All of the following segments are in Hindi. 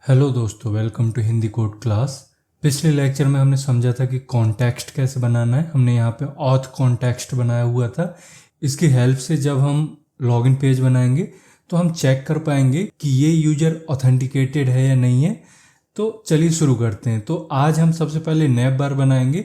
हेलो दोस्तों, welcome to Hindi code class. पिछले लेक्चर में हमने समझा था कि कॉन्टेक्स्ट कैसे बनाना है। हमने यहाँ पे ऑथ कॉन्टेक्स्ट बनाया हुआ था। इसकी हेल्प से जब हम लॉगिन पेज बनाएंगे तो हम चेक कर पाएंगे कि ये यूजर ऑथेंटिकेटेड है या नहीं है। तो चलिए शुरू करते हैं। तो आज हम सबसे पहले नैप बार बनाएंगे।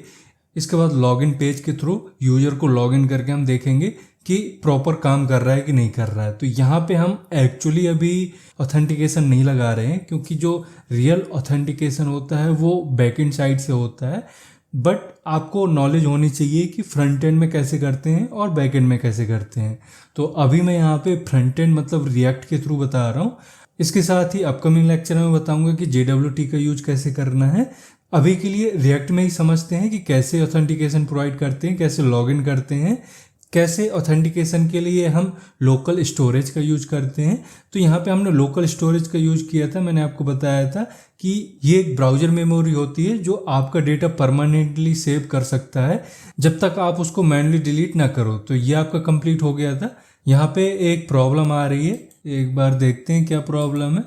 इसके बाद लॉगिन पेज के थ्रू यूजर को लॉगिन करके हम देखेंगे कि प्रॉपर काम कर रहा है कि नहीं कर रहा है। तो यहाँ पे हम एक्चुअली अभी ऑथेंटिकेशन नहीं लगा रहे हैं, क्योंकि जो रियल ऑथेंटिकेशन होता है वो बैकएंड साइड से होता है। बट आपको नॉलेज होनी चाहिए कि फ्रंट एंड में कैसे करते हैं और बैक एंड में कैसे करते हैं। तो अभी मैं यहाँ पे फ्रंट एंड मतलब रिएक्ट के थ्रू बता रहा हूँ। इसके साथ ही अपकमिंग लेक्चर में बताऊंगा कि JWT का यूज कैसे करना है। अभी के लिए रिएक्ट में ही समझते हैं कि कैसे ऑथेंटिकेशन प्रोवाइड करते हैं, कैसे लॉगिन करते हैं, कैसे ऑथेंटिकेशन के लिए हम लोकल स्टोरेज का यूज करते हैं। तो यहाँ पे हमने लोकल स्टोरेज का यूज किया था। मैंने आपको बताया था कि ये एक ब्राउजर मेमोरी होती है जो आपका डेटा परमानेंटली सेव कर सकता है जब तक आप उसको मैनुअली डिलीट ना करो। तो ये आपका कंप्लीट हो गया था। यहाँ पे एक प्रॉब्लम आ रही है, एक बार देखते हैं क्या प्रॉब्लम है।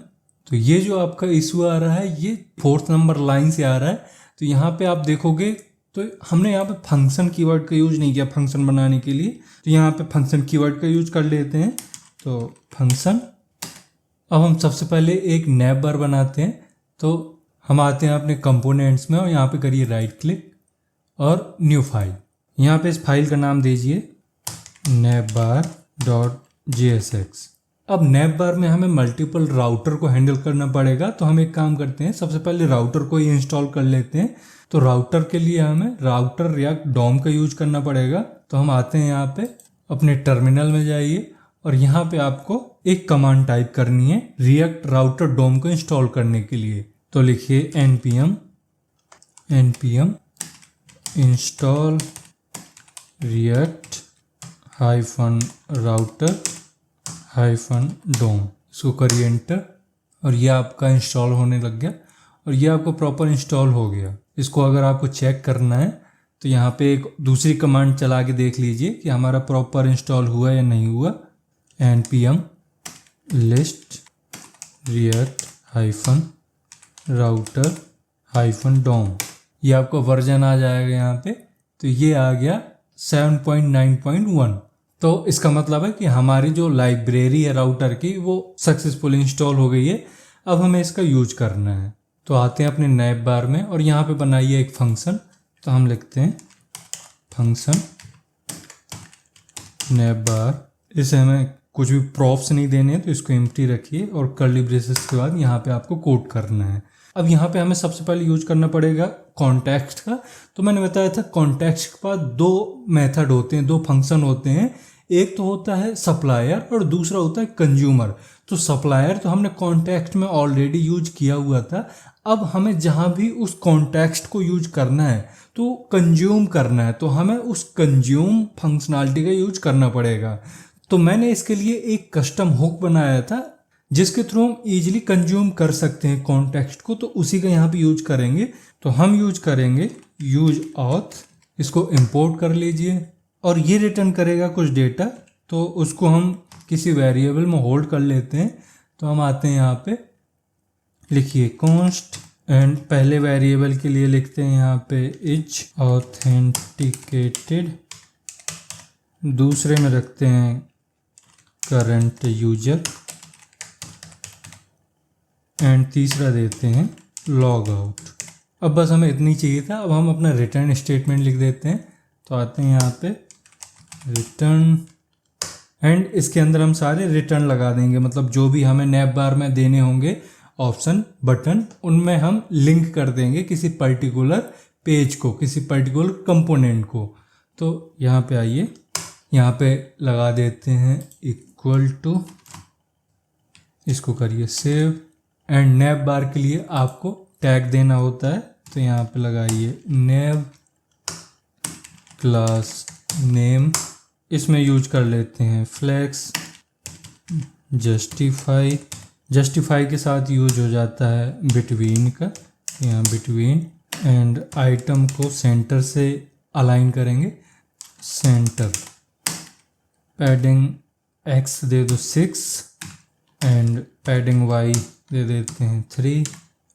तो ये जो आपका इशू आ रहा है ये 4th नंबर लाइन से आ रहा है। तो यहाँ पे आप देखोगे तो हमने यहाँ पे फंक्शन कीवर्ड का यूज नहीं किया फंक्शन बनाने के लिए। तो यहाँ पे फंक्शन कीवर्ड का यूज कर लेते हैं। तो फंक्शन, अब हम सबसे पहले एक नैप बार बनाते हैं। तो हम आते हैं अपने कंपोनेंट्स में और यहाँ पे करिए राइट क्लिक और न्यू फाइल। यहाँ पे इस फाइल का नाम दीजिए napbar.jsx। अब नैप बार में हमें मल्टीपल राउटर को हैंडल करना पड़ेगा। तो हम एक काम करते हैं, सबसे पहले राउटर को ही इंस्टॉल कर लेते हैं। तो राउटर के लिए हमें राउटर रिएक्ट डॉम का यूज करना पड़ेगा। तो हम आते हैं यहाँ पे अपने टर्मिनल में जाइए और यहाँ पे आपको एक कमांड टाइप करनी है रिएक्ट राउटर डॉम को इंस्टॉल करने के लिए। तो लिखिए npm install react -router -dom। इसको करिए एंटर और ये आपका इंस्टॉल होने लग गया और ये आपको प्रॉपर इंस्टॉल हो गया। इसको अगर आपको चेक करना है तो यहाँ पे एक दूसरी कमांड चला के देख लीजिए कि हमारा प्रॉपर इंस्टॉल हुआ या नहीं हुआ। npm list react -router -dom, ये आपका वर्जन आ जाएगा यहाँ पे। तो ये आ गया 7.9.1। तो इसका मतलब है कि हमारी जो लाइब्रेरी है राउटर की वो सक्सेसफुली इंस्टॉल हो गई है। अब हमें इसका यूज करना है। तो आते हैं अपने नैप बार में और यहाँ पे बनाइए एक फंक्शन। तो हम लिखते हैं फंक्शन नैप बार। इसे हमें कुछ भी प्रॉप्स नहीं देने हैं तो इसको एम्प्टी रखिए और कर्ली ब्रेसेस के बाद यहाँ पे आपको कोड करना है। अब यहाँ पे हमें सबसे पहले यूज करना पड़ेगा कॉन्टेक्स्ट का। तो मैंने बताया था कॉन्टेक्स्ट के बाद दो मेथड होते हैं, दो फंक्शन होते हैं। एक तो होता है सप्लायर और दूसरा होता है कंज्यूमर। तो सप्लायर तो हमने कॉन्टेक्स्ट में ऑलरेडी यूज किया हुआ था। अब हमें जहाँ भी उस कॉन्टेक्स्ट को यूज करना है तो कंज्यूम करना है, तो हमें उस कंज्यूम फंक्शनैलिटी का यूज करना पड़ेगा। तो मैंने इसके लिए एक कस्टम हुक बनाया था जिसके थ्रू हम इजीली कंज्यूम कर सकते हैं कॉन्टेक्स्ट को। तो उसी का यहाँ पे यूज करेंगे। तो हम यूज करेंगे यूज ऑथ। इसको इंपोर्ट कर लीजिए और ये रिटर्न करेगा कुछ डेटा। तो उसको हम किसी वेरिएबल में होल्ड कर लेते हैं। तो हम आते हैं यहाँ पे, लिखिए कॉन्स्ट एंड पहले वेरिएबल के लिए लिखते हैं यहाँ पे इज ऑथेंटिकेटेड। दूसरे में रखते हैं करंट यूजर एंड तीसरा देते हैं लॉग आउट। अब बस हमें इतनी चाहिए था। अब हम अपना रिटर्न स्टेटमेंट लिख देते हैं। तो आते हैं यहाँ पे रिटर्न एंड इसके अंदर हम सारे रिटर्न लगा देंगे, मतलब जो भी हमें नैप बार में देने होंगे ऑप्शन बटन, उनमें हम लिंक कर देंगे किसी पर्टिकुलर पेज को, किसी पर्टिकुलर कंपोनेंट को। तो यहाँ पे आइए, यहाँ पे लगा देते हैं इक्वल टू, इसको करिए सेव एंड नैप बार के लिए आपको टैग देना होता है। तो यहाँ पे लगाइए नैप क्लास नेम। इसमें यूज कर लेते हैं फ्लेक्स जस्टिफाई। जस्टिफाई के साथ यूज हो जाता है बिटवीन का, यहाँ बिटवीन एंड आइटम को सेंटर से अलाइन करेंगे, सेंटर। पैडिंग x दे दो 6 एंड पैडिंग y दे देते हैं 3,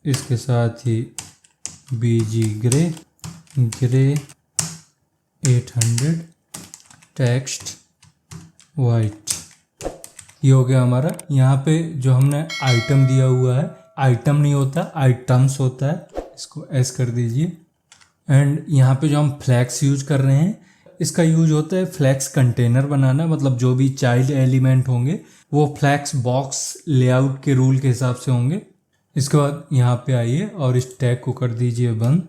इसके साथ ही BG ग्रे 800 टेक्स्ट वाइट। ये हो गया हमारा। यहाँ पे जो हमने आइटम दिया हुआ है, आइटम नहीं होता, आइटम्स होता है, इसको एस कर दीजिए। एंड यहाँ पे जो हम फ्लैक्स यूज कर रहे हैं, इसका यूज होता है फ्लैक्स कंटेनर बनाना, मतलब जो भी चाइल्ड एलिमेंट होंगे वो फ्लैक्स बॉक्स लेआउट के रूल के हिसाब से होंगे। इसके बाद यहाँ पे आइए और इस टैग को कर दीजिए बंद।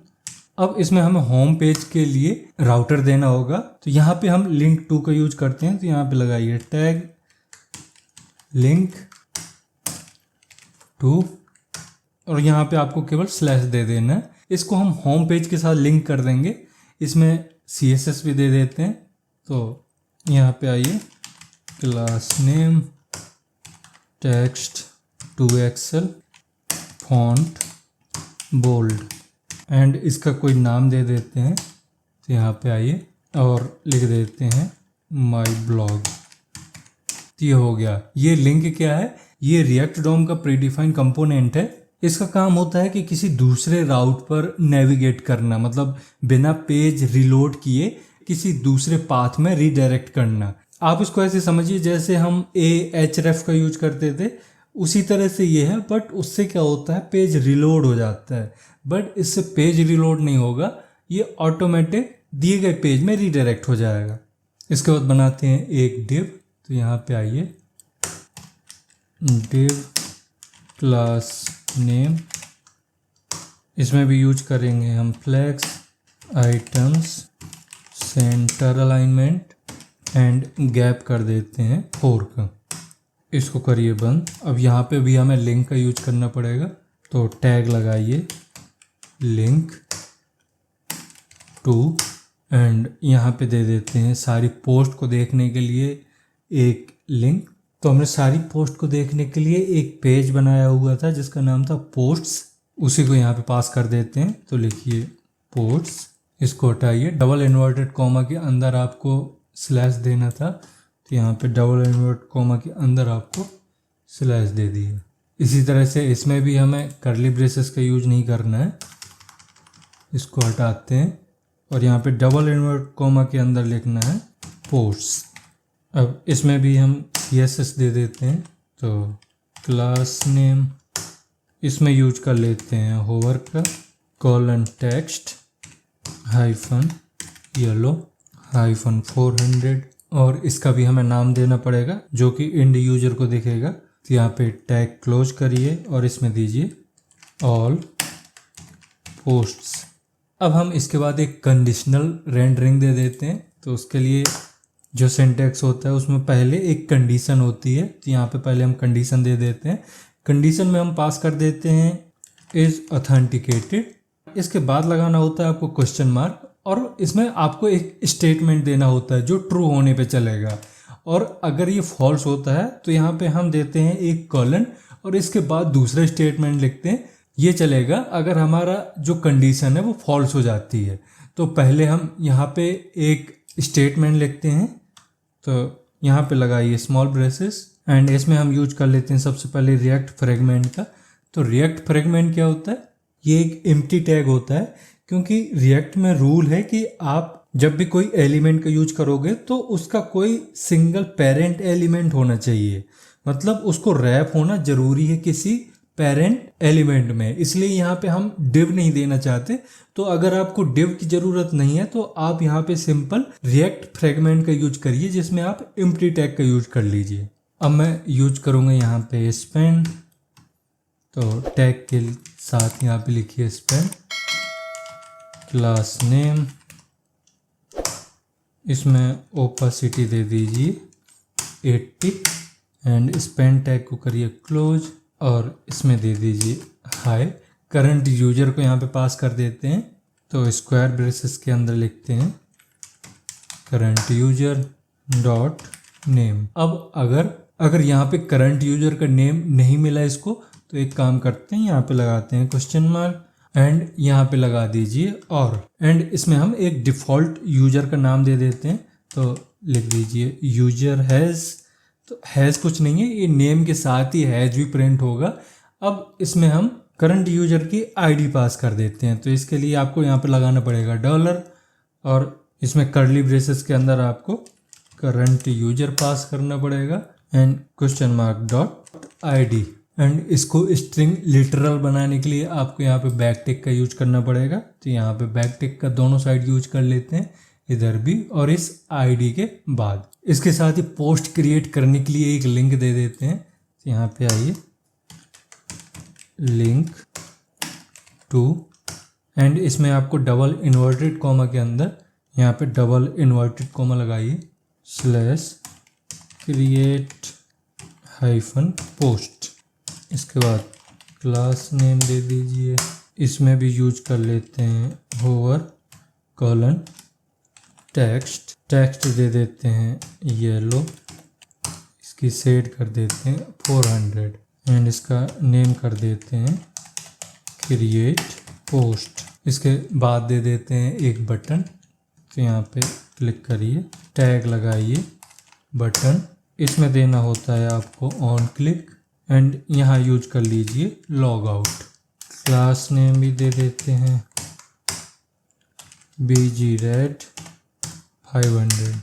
अब इसमें हमें होम पेज के लिए राउटर देना होगा, तो यहाँ पे हम लिंक टू का यूज करते हैं, तो यहाँ पे लगाइए टैग लिंक टू और यहाँ पे आपको केवल स्लैश दे देना है। इसको हम होम पेज के साथ लिंक कर देंगे। इसमें CSS भी दे देते हैं, तो यहाँ पे आइए class name text two XL font bold and इसका कोई नाम दे देते हैं, तो यहाँ पे आइए और लिख देते हैं माई ब्लॉग। ये हो गया। ये लिंक क्या है? ये रिएक्ट डॉम का प्रीडिफाइंड कंपोनेंट है। इसका काम होता है कि किसी दूसरे राउट पर नेविगेट करना, मतलब बिना पेज रिलोड किए किसी दूसरे पाथ में रीडायरेक्ट करना। आप इसको ऐसे समझिए जैसे हम Ahref का यूज करते थे, उसी तरह से ये है, बट उससे क्या होता है पेज रिलोड हो जाता है, बट इससे पेज रिलोड नहीं होगा, ये ऑटोमेटिक दिए गए पेज में रीडायरेक्ट हो जाएगा। इसके बाद बनाते हैं एक डिव, तो यहाँ पे आइए डिव क्लास नेम, इसमें भी यूज करेंगे हम flex items centre alignment and gap कर देते हैं 4 का। इसको करिए बंद। अब यहाँ पे भी हमें लिंक का यूज करना पड़ेगा, तो टैग लगाइए लिंक टू एंड यहाँ पे दे देते हैं सारी पोस्ट को देखने के लिए एक लिंक। तो हमने सारी पोस्ट को देखने के लिए एक पेज बनाया हुआ था जिसका नाम था पोस्ट्स, उसी को यहाँ पे पास कर देते हैं। तो लिखिए पोस्ट्स, इसको हटाइए। डबल इन्वर्टेड कॉमा के अंदर आपको स्लैश देना था, तो यहाँ पे डबल इन्वर्टेड कॉमा के अंदर आपको स्लैश दे दिया। इसी तरह से इसमें भी हमें कर्ली ब्रेसेस का यूज नहीं करना है, इसको हटाते हैं और यहाँ पे डबल इन्वर्टेड कॉमा के अंदर लिखना है पोस्ट्स। अब इसमें भी हम CSS दे देते हैं, तो क्लास नेम इसमें यूज कर लेते हैं होवर का colon text hyphen yellow hyphen 400 और इसका भी हमें नाम देना पड़ेगा जो कि एंड यूजर को दिखेगा। तो यहाँ पे टैग क्लोज करिए और इसमें दीजिए ऑल पोस्ट्स। अब हम इसके बाद एक कंडीशनल रेंडरिंग दे देते हैं, तो उसके लिए जो सिंटैक्स होता है उसमें पहले एक कंडीशन होती है, तो यहाँ पे पहले हम कंडीशन दे देते हैं। कंडीशन में हम पास कर देते हैं इज ऑथेंटिकेटेड, इसके बाद लगाना होता है आपको क्वेश्चन मार्क और इसमें आपको एक स्टेटमेंट देना होता है जो ट्रू होने पे चलेगा, और अगर ये फॉल्स होता है तो यहाँ पे हम देते हैं एक कॉलन और इसके बाद दूसरा स्टेटमेंट लिखते हैं। ये चलेगा अगर हमारा जो कंडीशन है वो फॉल्स हो जाती है। तो पहले हम यहाँ पे एक स्टेटमेंट लिखते हैं, तो यहाँ पे लगाइए स्मॉल ब्रेसेस एंड इसमें हम यूज कर लेते हैं सबसे पहले रिएक्ट फ्रेगमेंट का। तो रिएक्ट फ्रेगमेंट क्या होता है? ये एक एम्प्टी टैग होता है, क्योंकि रिएक्ट में रूल है कि आप जब भी कोई एलिमेंट का यूज करोगे तो उसका कोई सिंगल पेरेंट एलिमेंट होना चाहिए, मतलब उसको रैप होना जरूरी है किसी पेरेंट एलिमेंट में, इसलिए यहाँ पे हम डिव नहीं देना चाहते। तो अगर आपको डिव की जरूरत नहीं है तो आप यहाँ पे सिंपल रिएक्ट फ्रेगमेंट का यूज करिए जिसमें आप एम्प्टी टैग का यूज कर लीजिए। अब मैं यूज करूँगा यहाँ पे स्पेंड, तो टैग के साथ यहाँ पे लिखिए स्पेंड क्लास नेम, इसमें ओपासिटी दे दीजिए 80 एंड स्पेंड टैग को करिए क्लोज और इसमें दे दीजिए हाई। करंट यूजर को यहाँ पे पास कर देते हैं, तो स्क्वायर ब्रेसेस के अंदर लिखते हैं करंट यूजर डॉट नेम। अब अगर यहाँ पे करंट यूजर का नेम नहीं मिला इसको, तो एक काम करते हैं यहाँ पे लगाते हैं क्वेश्चन मार्क एंड यहाँ पे लगा दीजिए और एंड इसमें हम एक डिफ़ॉल्ट यूजर का नाम दे देते हैं, तो लिख दीजिए यूजर हैज़। तो हैज़ कुछ नहीं है, ये नेम के साथ ही हैज़ भी प्रिंट होगा। अब इसमें हम करंट यूजर की आईडी पास कर देते हैं। तो इसके लिए आपको यहाँ पे लगाना पड़ेगा डॉलर और इसमें कर्ली ब्रेसेस के अंदर आपको करंट यूजर पास करना पड़ेगा and question mark dot ID. And इसको स्ट्रिंग लिटरल बनाने के लिए आपको यहाँ पे बैक टिक का यूज करना पड़ेगा। तो यहाँ पे बैक टिक का दोनों साइड यूज कर लेते हैं, इधर भी और इस आईडी के बाद। इसके साथ ही पोस्ट क्रिएट करने के लिए एक लिंक दे देते हैं। तो यहाँ पे आइए, लिंक टू, एंड इसमें आपको डबल इन्वर्टेड कॉमा के अंदर यहाँ पे डबल इन्वर्टेड कॉमा लगाइए स्लैश क्रिएट हाइफन पोस्ट। इसके बाद क्लास नेम दे दीजिए, इसमें भी यूज कर लेते हैं होवर कॉलन टेक्स्ट। टेक्स्ट दे देते हैं येलो, इसकी सेट कर देते हैं 400 एंड इसका नेम कर देते हैं क्रिएट पोस्ट। इसके बाद दे देते हैं एक बटन। तो यहाँ पे क्लिक करिए, टैग लगाइए बटन, इसमें देना होता है आपको ऑन क्लिक एंड यहाँ यूज कर लीजिए लॉग आउट। क्लास नेम भी दे देते हैं BG Red 500,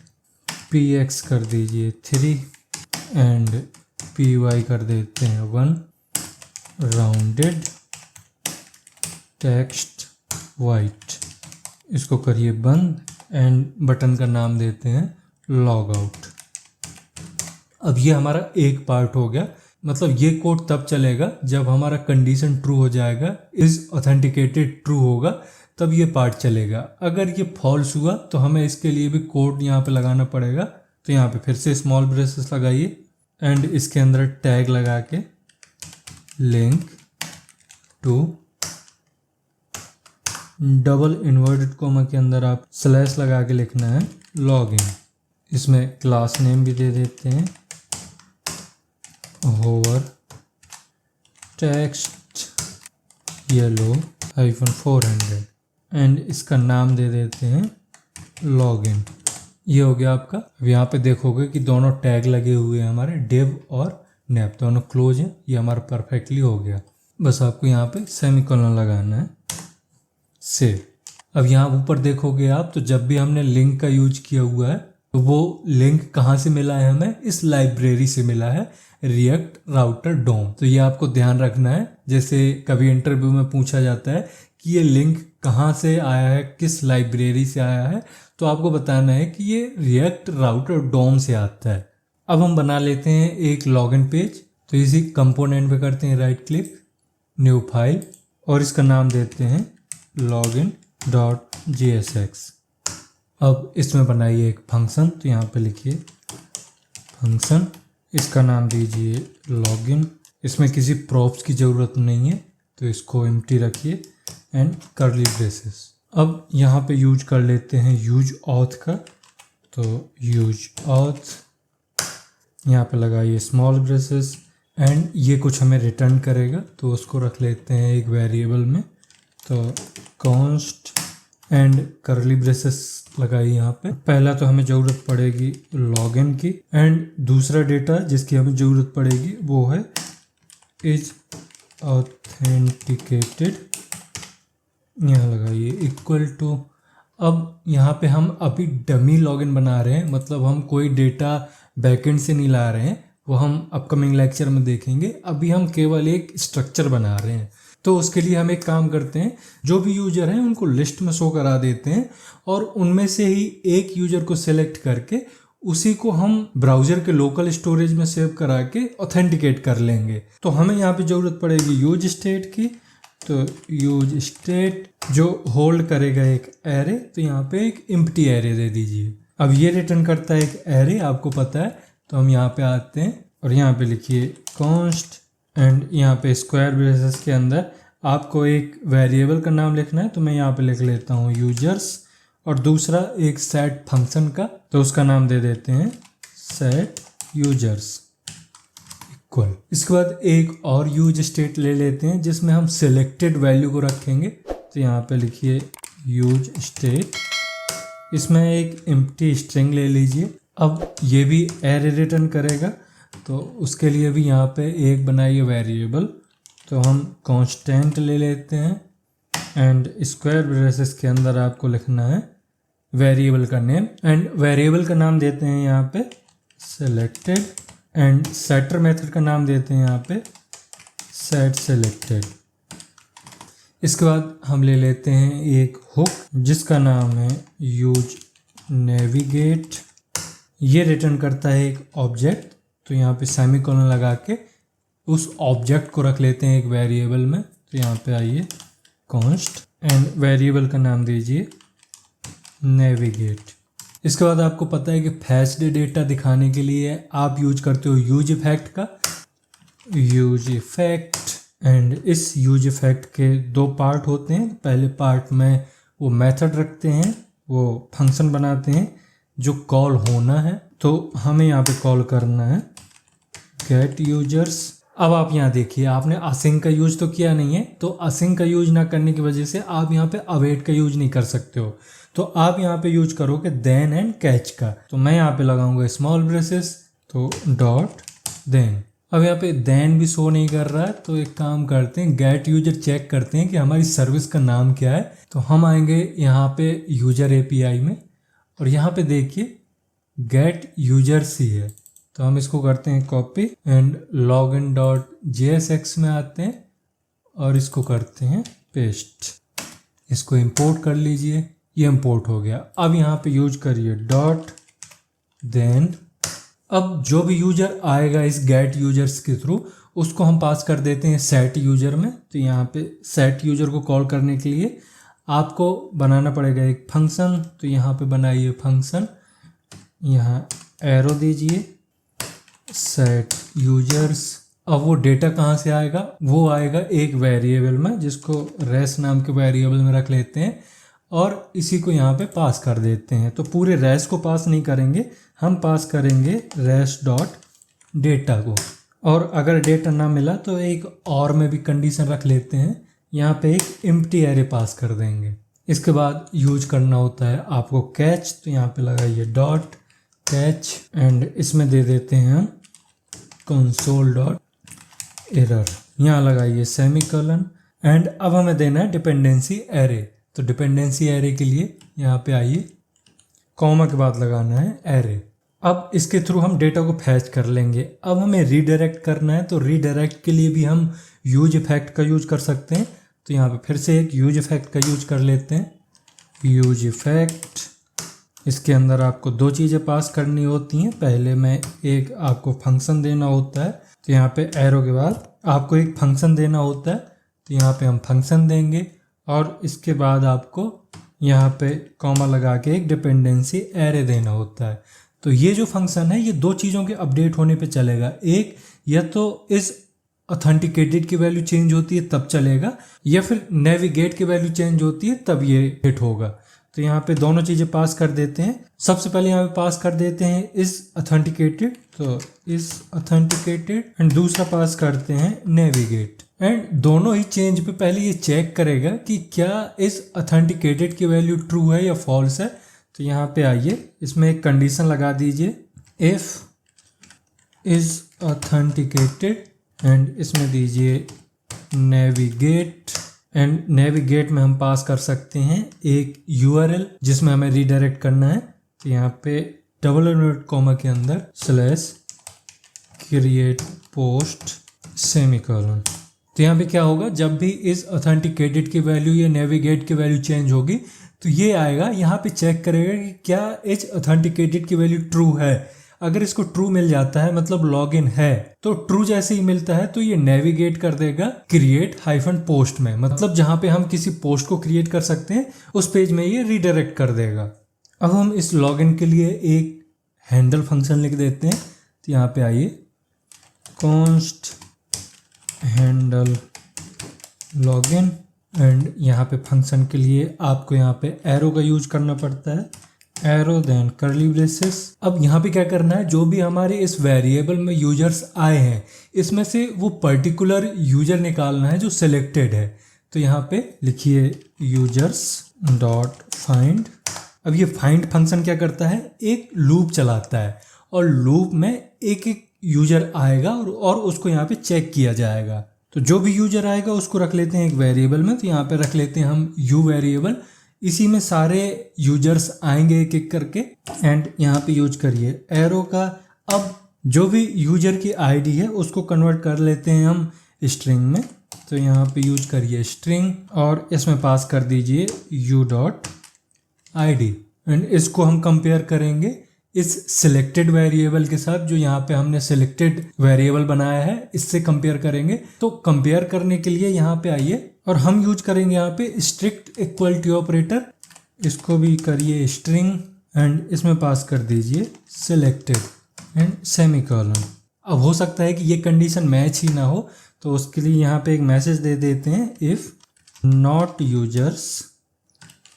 PX कर दीजिए 3 एंड PY कर देते हैं 1, राउंडेड टेक्स्ट वाइट। इसको करिए बंद एंड बटन का नाम देते हैं लॉग आउट। अब ये हमारा एक पार्ट हो गया। मतलब ये कोड तब चलेगा जब हमारा कंडीशन ट्रू हो जाएगा, इज ऑथेंटिकेटेड ट्रू होगा, तब ये पार्ट चलेगा। अगर ये फॉल्स हुआ तो हमें इसके लिए भी कोड यहाँ पे लगाना पड़ेगा। तो यहाँ पे फिर से स्मॉल ब्रेसेस लगाइए एंड इसके अंदर टैग लगा के link two, double inverted comma के अंदर आप स्लैश लगा के लिखना है लॉगिन। इसमें क्लास नेम भी दे देते हैं hover text yellow hyphen 400 and इसका नाम दे देते हैं लॉगिन। ये हो गया आपका। अब यहाँ पे देखोगे कि दोनों टैग लगे हुए हैं हमारे, डिव और नैप दोनों क्लोज हैं। ये हमारा परफेक्टली हो गया। बस आपको यहाँ पे सेमीकोलन लगाना है, सेव। अब यहाँ ऊपर देखोगे आप, तो जब भी हमने लिंक का यूज किया हुआ है तो वो लिंक कहाँ से मिला है हमें, इस लाइब्रेरी से मिला है, रिएक्ट राउटर डोम। तो ये आपको ध्यान रखना है। जैसे कभी इंटरव्यू में पूछा जाता है कि ये लिंक कहाँ से आया है, किस लाइब्रेरी से आया है, तो आपको बताना है कि ये रिएक्ट राउटर डोम से आता है। अब हम बना लेते हैं एक लॉगिन पेज। तो इसी कंपोनेंट पे करते हैं राइट क्लिक, न्यू फाइल, और इसका नाम देते हैं login.jsx। अब इसमें बनाइए एक फंक्शन। तो यहाँ पे लिखिए फंक्शन, इसका नाम दीजिए लॉगिन। इसमें किसी प्रॉप्स की ज़रूरत नहीं है, तो इसको एम्प्टी रखिए एंड कर्ली ब्रेसेस। अब यहाँ पे यूज कर लेते हैं यूज ऑथ का। तो यूज ऑथ, यहाँ पे लगाइए स्मॉल ब्रेसेस एंड ये कुछ हमें रिटर्न करेगा, तो उसको रख लेते हैं एक वेरिएबल में। तो कॉन्स्ट एंड करली ब्रेसेस लगाइए यहाँ पे। पहला तो हमें ज़रूरत पड़ेगी लॉगिन की एंड दूसरा डेटा जिसकी हमें ज़रूरत पड़ेगी वो है इज ऑथेंटिकेटेड, यहाँ लगाइए इक्वल टू। अब यहाँ पे हम अभी डमी लॉगिन बना रहे हैं, मतलब हम कोई डेटा बैकएंड से नहीं ला रहे हैं, वो हम अपकमिंग लेक्चर में देखेंगे। अभी हम केवल एक स्ट्रक्चर बना रहे हैं। तो उसके लिए हम एक काम करते हैं, जो भी यूजर हैं उनको लिस्ट में शो करा देते हैं और उनमें से ही एक यूजर को सिलेक्ट करके उसी को हम ब्राउज़र के लोकल स्टोरेज में सेव करा के ऑथेंटिकेट कर लेंगे। तो हमें यहाँ पे ज़रूरत पड़ेगी यूज स्टेट की। तो यूज स्टेट जो होल्ड करेगा एक एरे, तो यहाँ पे एक एम्प्टी एरे दे दीजिए। अब ये रिटर्न करता है एक एरे, आपको पता है। तो हम यहाँ पे आते हैं और यहाँ पे लिखिए कॉन्स्ट एंड यहाँ पे स्क्वायर ब्रेसेस के अंदर आपको एक वेरिएबल का नाम लिखना है। तो मैं यहाँ पे लिख लेता हूँ यूजर्स, और दूसरा एक सेट फंक्शन का, तो उसका नाम दे देते हैं सेट यूजर्स इक्वल। इसके बाद एक और यूज स्टेट ले लेते हैं जिसमें हम सिलेक्टेड वैल्यू को रखेंगे। तो यहाँ पे लिखिए यूज स्टेट, इसमें एक एम्प्टी स्ट्रिंग ले लीजिए। अब ये भी एरे रिटर्न करेगा, तो उसके लिए भी यहाँ पे एक बनाइए वेरिएबल तो हम कांस्टेंट ले लेते हैं एंड स्क्वायर ब्रेसेस के अंदर आपको लिखना है वेरिएबल का नेम एंड वेरिएबल का नाम देते हैं यहाँ पे सेलेक्टेड एंड सेटर मेथड का नाम देते हैं यहाँ पे सेट सेलेक्टेड। इसके बाद हम ले लेते हैं एक हुक जिसका नाम है यूज नेविगेट। ये रिटर्न करता है एक ऑब्जेक्ट, तो यहाँ पे सेमीकोलन लगा के उस ऑब्जेक्ट को रख लेते हैं एक वेरिएबल में। तो यहाँ पे आइए कॉन्स्ट एंड वेरिएबल का नाम दीजिए नेविगेट। इसके बाद आपको पता है कि फैच्ड डेटा दिखाने के लिए आप यूज करते हो यूज इफेक्ट का, यूज इफेक्ट एंड इस यूज इफेक्ट के दो पार्ट होते हैं। पहले पार्ट में वो मेथड रखते हैं, वो फंक्शन बनाते हैं जो कॉल होना है, तो हमें यहाँ पे कॉल करना है गेट यूजर्स। अब आप यहाँ देखिए आपने असिंक का यूज तो किया नहीं है, तो असिंक का यूज ना करने की वजह से आप यहाँ पे अवेट का यूज नहीं कर सकते हो, तो आप यहाँ पे यूज करोगे देन एंड कैच का। तो मैं यहाँ पे लगाऊंगा स्मॉल ब्रेसेस, तो डॉट देन। अब यहाँ पे देन भी शो नहीं कर रहा है, तो एक काम करते हैं गेट यूजर चेक करते हैं कि हमारी सर्विस का नाम क्या है। तो हम आएंगे यहाँ पे यूजर एपीआई में और यहाँ पे देखिए गेट यूजर्स ही है, तो हम इसको करते हैं कॉपी एंड login.jsx में आते हैं और इसको करते हैं पेस्ट। इसको इंपोर्ट कर लीजिए, ये इंपोर्ट हो गया। अब यहाँ पे यूज करिए डॉट देन। अब जो भी यूजर आएगा इस गेट यूजर्स के थ्रू उसको हम पास कर देते हैं सेट यूजर में। तो यहाँ पे सेट यूजर को कॉल करने के लिए आपको बनाना पड़ेगा एक फंक्शन, तो यहाँ पे बनाइए फंक्शन, यहाँ एरो दीजिए सेट यूजर्स। अब वो डेटा कहाँ से आएगा, वो आएगा एक वेरिएबल में जिसको रेस नाम के वेरिएबल में रख लेते हैं और इसी को यहाँ पे पास कर देते हैं। तो पूरे रेस को पास नहीं करेंगे, हम पास करेंगे रेस डॉट डेटा को। और अगर डेटा ना मिला तो एक और में भी कंडीशन रख लेते हैं, यहाँ पे एक एम्प्टी एरे पास कर देंगे। इसके बाद यूज करना होता है आपको कैच, तो यहाँ पे लगाइए डॉट कैच एंड इसमें दे देते हैं हम कंसोल डॉट एरर, यहाँ लगाइए सेमीकोलन एंड अब हमें देना है डिपेंडेंसी एरे। तो डिपेंडेंसी एरे के लिए यहाँ पे आइए कॉमा के बाद लगाना है एरे। अब इसके थ्रू हम डेटा को फैच कर लेंगे। अब हमें रीडायरेक्ट करना है, तो रीडायरेक्ट के लिए भी हम यूज इफेक्ट का यूज कर सकते हैं। तो यहाँ पे फिर से एक यूज इफेक्ट का यूज कर लेते हैं, यूज इफेक्ट। इसके अंदर आपको दो चीज़ें पास करनी होती हैं, पहले में एक आपको फंक्शन देना होता है, तो यहाँ पे एरो के बाद आपको एक फंक्शन देना होता है, तो यहाँ पे हम फंक्शन देंगे और इसके बाद आपको यहाँ पे कॉमा लगा के एक डिपेंडेंसी एरे देना होता है। तो ये जो फंक्शन है ये दो चीज़ों के अपडेट होने पे चलेगा, एक या तो इस ऑथेंटिकेटेड की वैल्यू चेंज होती है तब चलेगा, या फिर नेविगेट की वैल्यू चेंज होती है तब ये हिट होगा। तो यहाँ पे दोनों चीज़ें पास कर देते हैं। सबसे पहले यहाँ पे पास कर देते हैं इस ऑथेंटिकेटेड, तो इस ऑथेंटिकेटेड एंड दूसरा पास करते हैं नेविगेट। एंड दोनों ही चेंज पे पहले ये चेक करेगा कि क्या इस ऑथेंटिकेटेड की वैल्यू ट्रू है या फॉल्स है। तो यहाँ पे आइए इसमें एक कंडीशन लगा दीजिए, इफ इज ऑथेंटिकेटेड एंड इसमें दीजिए नेविगेट एंड नेविगेट में हम पास कर सकते हैं एक यूआरएल जिसमें हमें रीडायरेक्ट करना है। तो यहाँ पे डबल इनवर्ट कॉमा के अंदर स्लैश क्रिएट पोस्ट सेमीकोलन। तो यहाँ पे क्या होगा, जब भी इस ऑथेंटिकेटेड की वैल्यू या नेविगेट की वैल्यू चेंज होगी तो ये आएगा, यहाँ पे चेक करेगा कि क्या इस ऑथेंटिकेटेड की वैल्यू ट्रू है। अगर इसको ट्रू मिल जाता है मतलब लॉगिन है, तो ट्रू जैसे ही मिलता है तो ये नेविगेट कर देगा क्रिएट हाइफन पोस्ट में, मतलब जहां पे हम किसी पोस्ट को क्रिएट कर सकते हैं उस पेज में ये रीडायरेक्ट कर देगा। अब हम इस लॉगिन के लिए एक हैंडल फंक्शन लिख देते हैं। तो यहाँ पे आइए कॉन्स्ट हैंडल लॉगिन एंड यहाँ पे फंक्शन के लिए आपको यहाँ पे एरो का यूज करना पड़ता है, एरो देन कर्ली ब्रेसेस। अब यहाँ पे क्या करना है, जो भी हमारे इस वेरिएबल में यूजर्स आए हैं इसमें से वो पर्टिकुलर यूजर निकालना है जो सिलेक्टेड है। तो यहाँ पे लिखिए यूजर्स डॉट फाइंड। अब ये फाइंड फंक्शन क्या करता है, एक लूप चलाता है और लूप में एक एक यूजर आएगा और उसको यहाँ पे चेक किया जाएगा। तो तो जो भी यूजर आएगा उसको रख लेते हैं एक वेरिएबल में, तो यहाँ पे रख लेते हैं हम यू वेरिएबल। इसी में सारे यूजर्स आएंगे एक एक करके, एंड यहाँ पे यूज करिए एरो का। अब जो भी यूजर की आईडी है उसको कन्वर्ट कर लेते हैं हम स्ट्रिंग में, तो यहाँ पे यूज करिए स्ट्रिंग और इसमें पास कर दीजिए U dot I D, and इसको हम कंपेयर करेंगे इस सिलेक्टेड वेरिएबल के साथ जो यहाँ पे हमने सिलेक्टेड वेरिएबल बनाया है, इससे कंपेयर करेंगे। तो कंपेयर करने के लिए यहाँ पे आइए और हम यूज करेंगे यहाँ पे स्ट्रिक्ट इक्वलिटी ऑपरेटर। इसको भी करिए स्ट्रिंग एंड इसमें पास कर दीजिए सिलेक्टेड एंड सेमीकोलन। अब हो सकता है कि ये कंडीशन मैच ही ना हो, तो उसके लिए यहाँ पे एक मैसेज दे देते हैं, if not users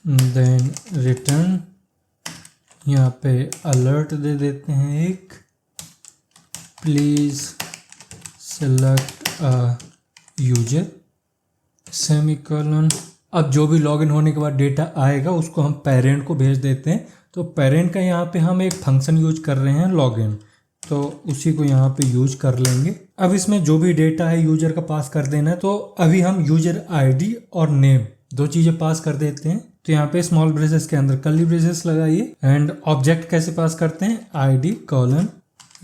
then return. यहाँ पे अलर्ट दे देते हैं एक, please select a user semicolon. अब जो भी लॉगिन होने के बाद डेटा आएगा उसको हम पेरेंट को भेज देते हैं। तो पेरेंट का यहाँ पे हम एक फंक्शन यूज कर रहे हैं लॉगिन, तो उसी को यहाँ पे यूज कर लेंगे। अब इसमें जो भी डेटा है यूजर का पास कर देना है। तो अभी हम यूजर आईडी और नेम दो चीजें पास कर देते हैं। तो यहाँ पे स्मॉल ब्रेसेस के अंदर कर्ली ब्रेसेस लगाइए, एंड ऑब्जेक्ट कैसे पास करते हैं, आईडी कॉलन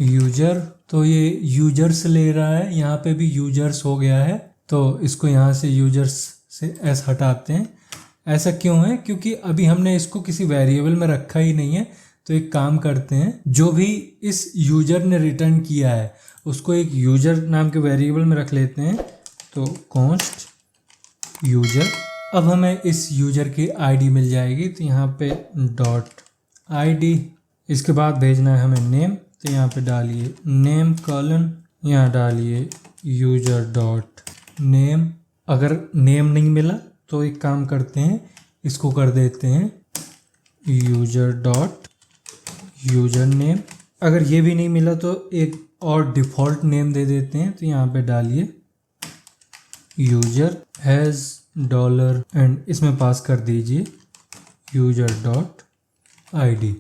यूजर। तो ये यूजर्स ले रहा है, यहाँ पे भी यूजर्स हो गया है, तो इसको यहाँ से यूजर्स से एस हटाते हैं। ऐसा क्यों है, क्योंकि अभी हमने इसको किसी वेरिएबल में रखा ही नहीं है। तो एक काम करते हैं, जो भी इस यूजर ने रिटर्न किया है उसको एक यूजर नाम के वेरिएबल में रख लेते हैं। तो कॉन्स्ट यूजर, अब हमें इस यूजर की आईडी मिल जाएगी। तो यहाँ पे डॉट आईडी, इसके बाद भेजना है हमें नेम, तो यहाँ पे डालिए नेम कॉलन, यहाँ डालिए यूजर डॉट नेम। अगर नेम नहीं मिला तो एक काम करते हैं, इसको कर देते हैं यूजर डॉट यूजर नेम। अगर ये भी नहीं मिला तो एक और डिफ़ॉल्ट नेम दे देते हैं। तो यहाँ पे डालिए यूजर हैज़ डॉलर, एंड इसमें पास कर दीजिए यूजर डॉट आईडी।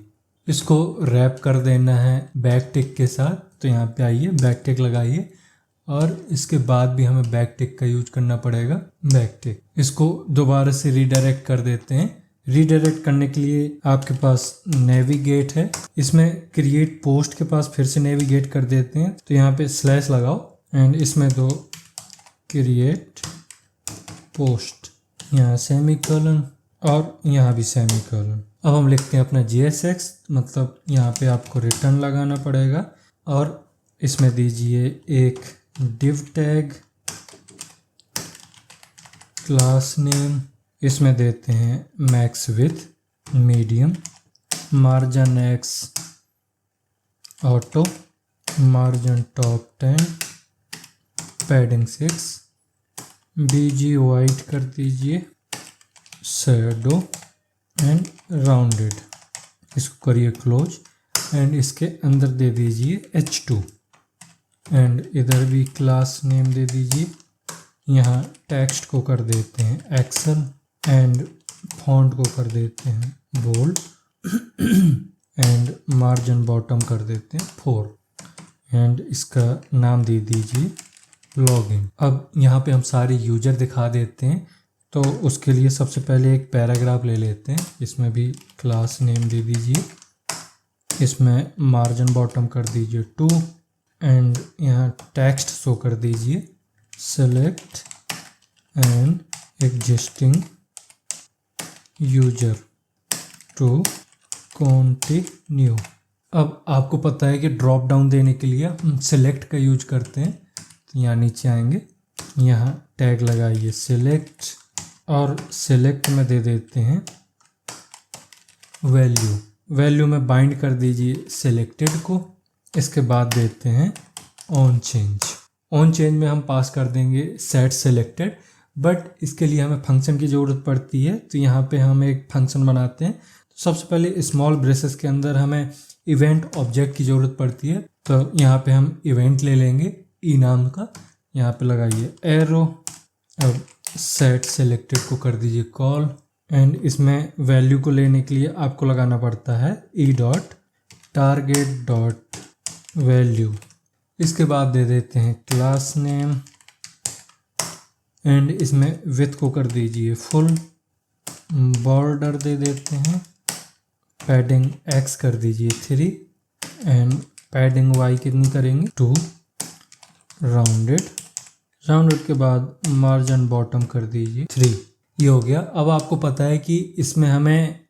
इसको रैप कर देना है बैक टिक के साथ। तो यहाँ पे आइए बैक टिक लगाइए, और इसके बाद भी हमें बैक टिक का यूज करना पड़ेगा, बैक टिक। इसको दोबारा से रीडायरेक्ट कर देते हैं। रीडायरेक्ट करने के लिए आपके पास नेविगेट है, इसमें क्रिएट पोस्ट के पास फिर से नेविगेट कर देते हैं। तो यहाँ पे स्लैश लगाओ एंड इसमें दो क्रिएट पोस्ट, यहाँ सेमीकोलन और यहाँ भी सेमीकोलन। अब हम लिखते हैं अपना JSX, मतलब यहाँ पे आपको रिटर्न लगाना पड़ेगा, और इसमें दीजिए एक div टैग क्लास नेम, इसमें देते हैं max with medium, margin x auto, margin top 10, padding 6, BG white कर दीजिए, शैडो एंड राउंडेड। इसको करिए क्लोज, एंड इसके अंदर दे दीजिए H2, एंड इधर भी क्लास नेम दे दीजिए। यहाँ टेक्स्ट को कर देते हैं एक्सेल, एंड फॉन्ट को कर देते हैं बोल्ड, एंड मार्जिन बॉटम कर देते हैं 4, एंड इसका नाम दे दीजिए लॉगिन। अब यहाँ पे हम सारे यूजर दिखा देते हैं। तो उसके लिए सबसे पहले एक पैराग्राफ ले लेते हैं, इसमें भी क्लास नेम दे दीजिए, इसमें मार्जिन बॉटम कर दीजिए 2, एंड यहाँ टेक्स्ट शो कर दीजिए select and existing user to continue. अब आपको पता है कि ड्रॉप डाउन देने के लिए हम सेलेक्ट का यूज करते हैं। तो यहाँ नीचे आएंगे, यहाँ टैग लगाइए सेलेक्ट, और सेलेक्ट में दे देते हैं वैल्यू। वैल्यू में बाइंड कर दीजिए सेलेक्टेड को। इसके बाद देते हैं ऑन चेंज। ऑन चेंज में हम पास कर देंगे सेट सेलेक्टेड, बट इसके लिए हमें फंक्शन की ज़रूरत पड़ती है। तो यहाँ पे हम एक फंक्शन बनाते हैं। तो सबसे पहले स्मॉल ब्रेसेस के अंदर हमें इवेंट ऑब्जेक्ट की ज़रूरत पड़ती है। तो यहाँ पे हम इवेंट ले लेंगे ई नाम का, यहाँ पे लगाइए एरो, अब सेट सेलेक्टेड को कर दीजिए कॉल, एंड इसमें वैल्यू को लेने के लिए आपको लगाना पड़ता है E dot target dot value. इसके बाद दे देते हैं क्लास नेम, एंड इसमें विड्थ को कर दीजिए फुल, बॉर्डर दे देते हैं, पैडिंग x कर दीजिए 3 एंड पैडिंग y कितनी करेंगे 2, राउंडेड के बाद मार्जिन बॉटम कर दीजिए 3। ये हो गया। अब आपको पता है कि इसमें हमें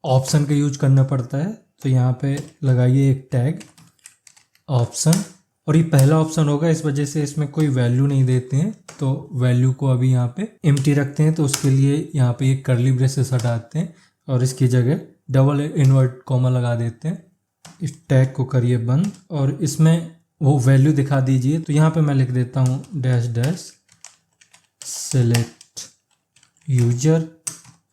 ऑप्शन का यूज करना पड़ता है, तो यहाँ पे लगाइए एक टैग ऑप्शन, और ये पहला ऑप्शन होगा, इस वजह से इसमें कोई वैल्यू नहीं देते हैं, तो वैल्यू को अभी यहाँ पे एम्प्टी रखते हैं। तो उसके लिए यहाँ पे एक कर्ली ब्रेसेस हटाते हैं और इसकी जगह डबल इन्वर्ट कॉमा लगा देते हैं। इस टैग को करिए बंद और इसमें वो वैल्यू दिखा दीजिए। तो यहाँ पे मैं लिख देता हूँ डैश सेलेक्ट यूजर,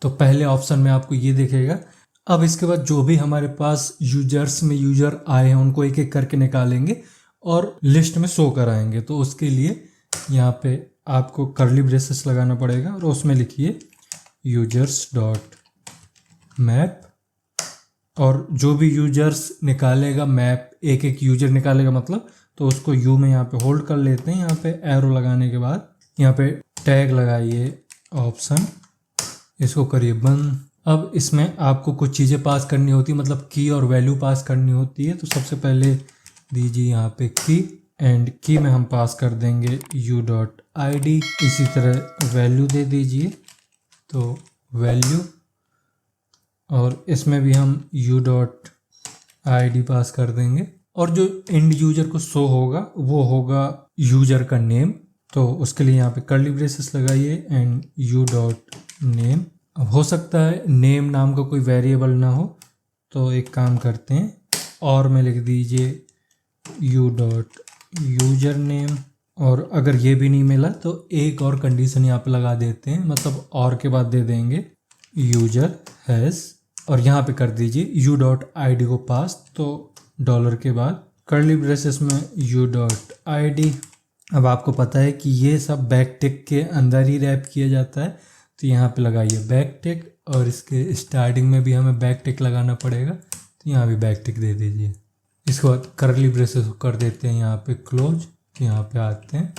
तो पहले ऑप्शन में आपको ये दिखेगा। अब इसके बाद जो भी हमारे पास यूजर्स में यूजर आए हैं उनको एक एक करके निकालेंगे और लिस्ट में शो कराएंगे। तो उसके लिए यहाँ पे आपको कर्ली ब्रेसेस लगाना पड़ेगा और उसमें लिखिए यूजर्स डॉट मैप, और जो भी यूजर्स निकालेगा मैप, एक एक यूजर निकालेगा मतलब, तो उसको यू में यहाँ पे होल्ड कर लेते हैं। यहाँ पे एरो लगाने के बाद यहाँ पे टैग लगाइए ऑप्शन, इसको करिए बंद। अब इसमें आपको कुछ चीज़ें पास करनी होती है, मतलब की और वैल्यू पास करनी होती है। तो सबसे पहले दीजिए यहाँ पे की, एंड की में हम पास कर देंगे u.id। इसी तरह वैल्यू दे दीजिए, तो वैल्यू, और इसमें भी हम u.id पास कर देंगे। और जो एंड यूजर को शो होगा वो होगा यूजर का नेम, तो उसके लिए यहाँ पे कर्ली ब्रेसेस लगाइए एंड u.name। अब हो सकता है नेम नाम का कोई वेरिएबल ना हो, तो एक काम करते हैं और में लिख दीजिए u.username, और अगर ये भी नहीं मिला तो एक और कंडीशन यहाँ पे लगा देते हैं, मतलब और के बाद दे देंगे यूजर हैज़, और यहाँ पे कर दीजिए u.id को पास, तो डॉलर के बाद कर्ली ब्रेसेस में u.id। अब आपको पता है कि ये सब बैक टिक के अंदर ही रैप किया जाता है, तो यहाँ पे लगाइए बैक टिक, और इसके स्टार्टिंग में भी हमें बैक टिक लगाना पड़ेगा, तो यहाँ भी बैक टिक दे दीजिए। इसके बाद कर्ली ब्रेसेस कर देते हैं यहाँ पे क्लोज, तो यहाँ पे आते हैं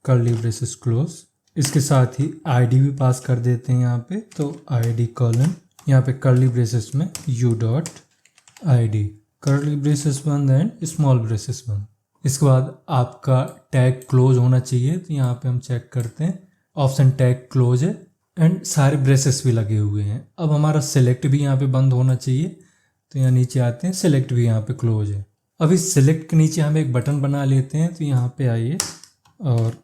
कर्ली ब्रेसेस क्लोज। इसके साथ ही आईडी भी पास कर देते हैं यहाँ पे, तो आईडी कॉलन, यहाँ पे कर्ली ब्रेसेस में u.id, कर्ली ब्रेसेस बंद एंड स्मॉल ब्रेसेस बंद। इसके बाद आपका टैग क्लोज होना चाहिए, तो यहाँ पे हम चेक करते हैं, ऑप्शन टैग क्लोज है एंड सारे ब्रेसेस भी लगे हुए हैं। अब हमारा सेलेक्ट भी यहाँ पे बंद होना चाहिए, तो यहाँ नीचे आते हैं, सेलेक्ट भी यहाँ पे क्लोज है। अब इस सेलेक्ट के नीचे हम एक बटन बना लेते हैं, तो यहाँ पे आइए और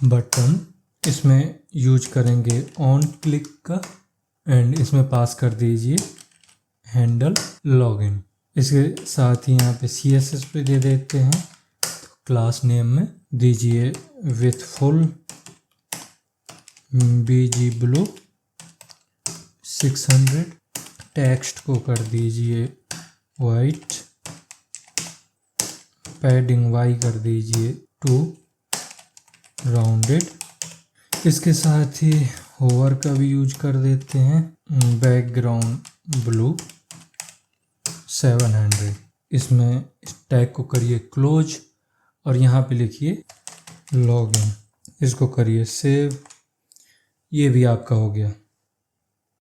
बटन, इसमें यूज करेंगे ऑन क्लिक का, एंड इसमें पास कर दीजिए हैंडल लॉगिन। इसके साथ ही यहाँ पे CSS पे दे देते हैं, तो क्लास नेम में दीजिए with full BG blue 600, text को कर दीजिए वाइट, पैडिंग y कर दीजिए 2, राउंडेड। इसके साथ ही होवर का भी यूज कर देते हैं, बैकग्राउंड ब्लू 700। इसमें इस टैग को करिए क्लोज और यहाँ पे लिखिए लॉगिन, इसको करिए सेव। ये भी आपका हो गया।